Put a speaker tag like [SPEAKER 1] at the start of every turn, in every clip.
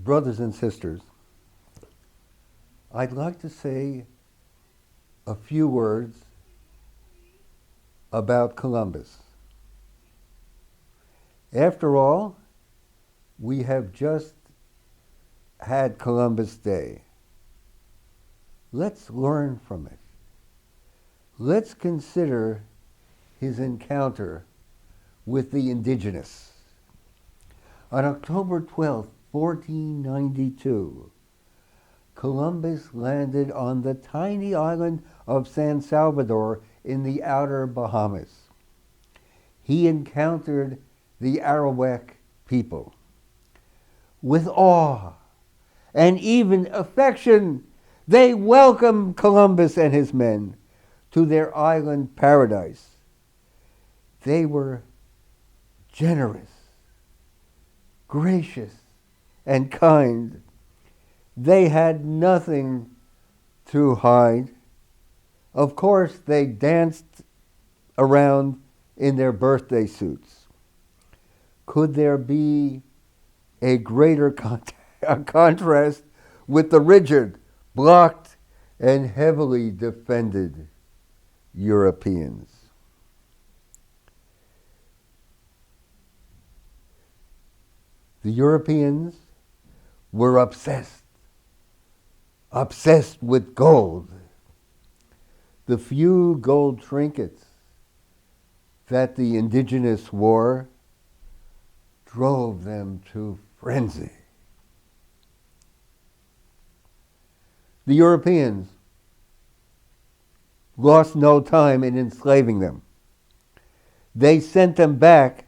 [SPEAKER 1] brothers and sisters, I'd like to say a few words about Columbus. After all, we have just had Columbus Day. Let's learn from it. Let's consider his encounter with the Indigenous. On October 12, 1492, Columbus landed on the tiny island of San Salvador in the outer Bahamas. He encountered the Arawak people. With awe and even affection, they welcomed Columbus and his men to their island paradise. They were generous, gracious, and kind. They had nothing to hide. Of course, they danced around in their birthday suits. Could there be a greater contrast with the rigid, blocked, and heavily defended Europeans? The Europeans were obsessed with gold. The few gold trinkets that the Indigenous wore drove them to frenzy. The Europeans lost no time in enslaving them. They sent them back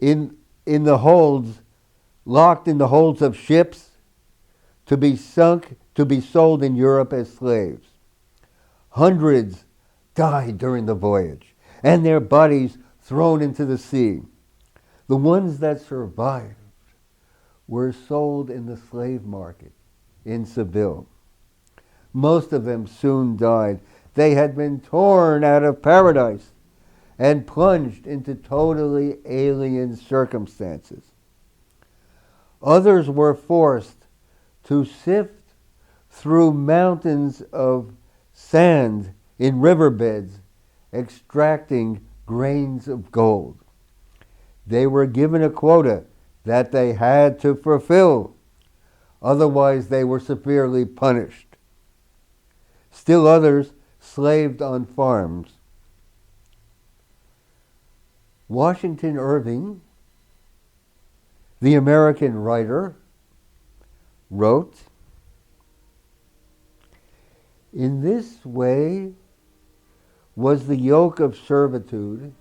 [SPEAKER 1] in the holds, locked in the holds of ships, to be sunk, to be sold in Europe as slaves. Hundreds died during the voyage, and their bodies thrown into the sea. The ones that survived were sold in the slave market in Seville. Most of them soon died. They had been torn out of paradise and plunged into totally alien circumstances. Others were forced to sift through mountains of sand in riverbeds, extracting grains of gold. They were given a quota that they had to fulfill, otherwise they were severely punished. Still others slaved on farms. Washington Irving, the American writer, wrote, "In this way was the yoke of servitude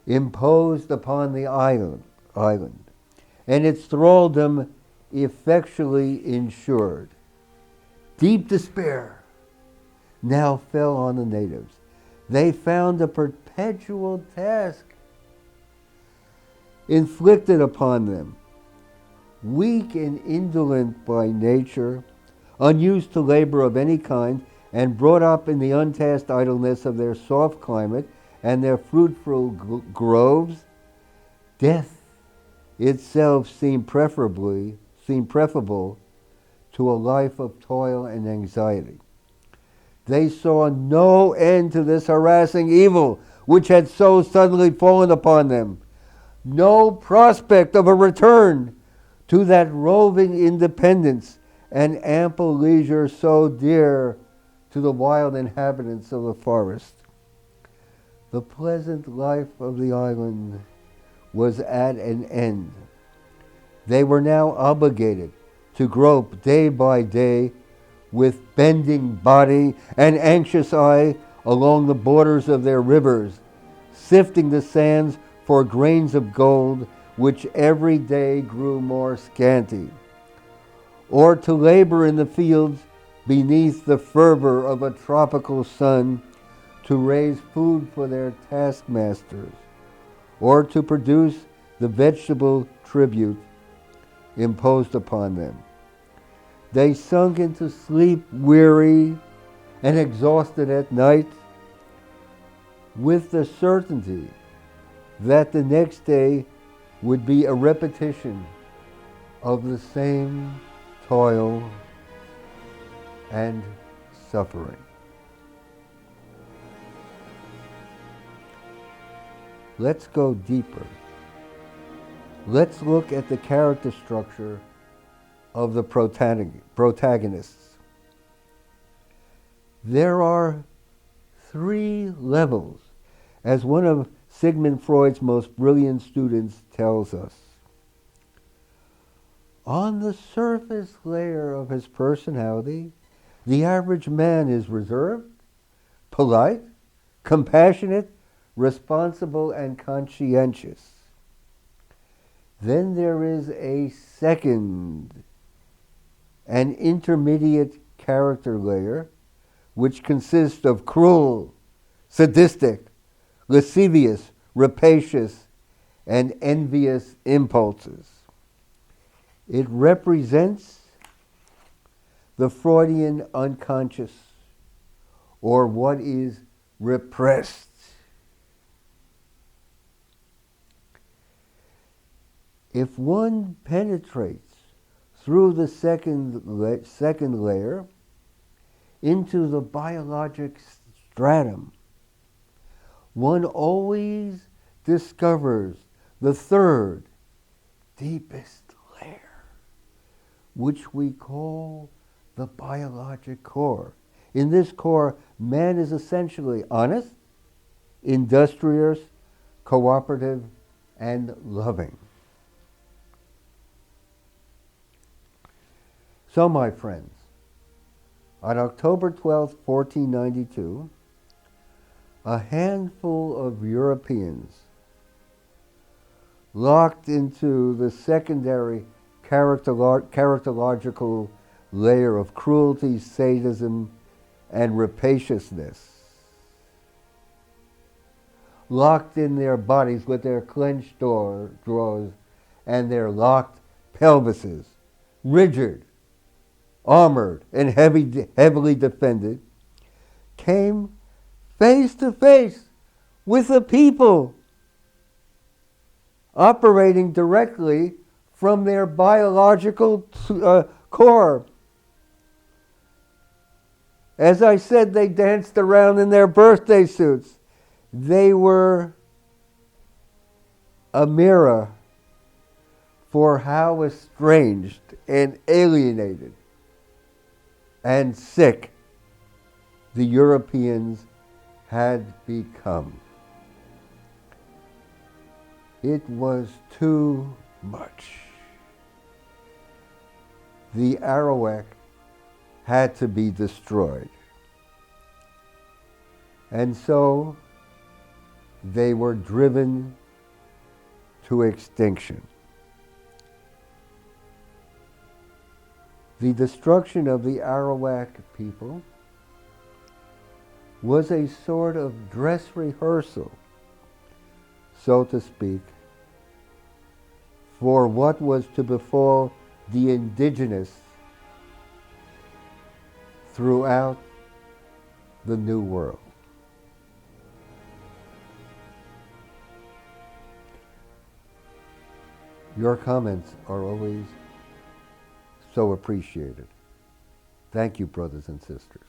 [SPEAKER 1] imposed upon the island, and its thraldom effectually insured. Deep despair now fell on the natives. They found a perpetual task inflicted upon them. Weak and indolent by nature, unused to labor of any kind, and brought up in the untasked idleness of their soft climate and their fruitful groves, death itself seemed preferable to a life of toil and anxiety. They saw no end to this harassing evil which had so suddenly fallen upon them, no prospect of a return to that roving independence and ample leisure so dear to the wild inhabitants of the forest. The pleasant life of the island was at an end. They were now obligated to grope day by day with bending body and anxious eye along the borders of their rivers, sifting the sands for grains of gold which every day grew more scanty, or to labor in the fields beneath the fervor of a tropical sun to raise food for their taskmasters, or to produce the vegetable tribute imposed upon them. They sunk into sleep weary and exhausted at night, with the certainty that the next day would be a repetition of the same toil and suffering. Let's go deeper. Let's look at the character structure of the protagonists. There are 3 levels, as one of Sigmund Freud's most brilliant students tells us. On the surface layer of his personality, the average man is reserved, polite, compassionate, responsible, and conscientious. Then there is a second, an intermediate character layer, which consists of cruel, sadistic, lascivious, rapacious, and envious impulses. It represents the Freudian unconscious, or what is repressed. If one penetrates through the second layer into the biologic stratum, one always discovers the third, deepest layer, which we call the biologic core. In this core, man is essentially honest, industrious, cooperative, and loving. So, my friends, on October 12, 1492, a handful of Europeans, locked into the secondary characterological layer of cruelty, sadism, and rapaciousness, locked in their bodies with their clenched jaws and their locked pelvises, rigid, armored, and heavily defended, came face to face with a people operating directly from their biological core. As I said, they danced around in their birthday suits. They were a mirror for how estranged and alienated and sick the Europeans had become. It was too much. The Arawak had to be destroyed. And so they were driven to extinction. The destruction of the Arawak people was a sort of dress rehearsal, so to speak, for what was to befall the Indigenous throughout the New World. Your comments are always so appreciated. Thank you, brothers and sisters.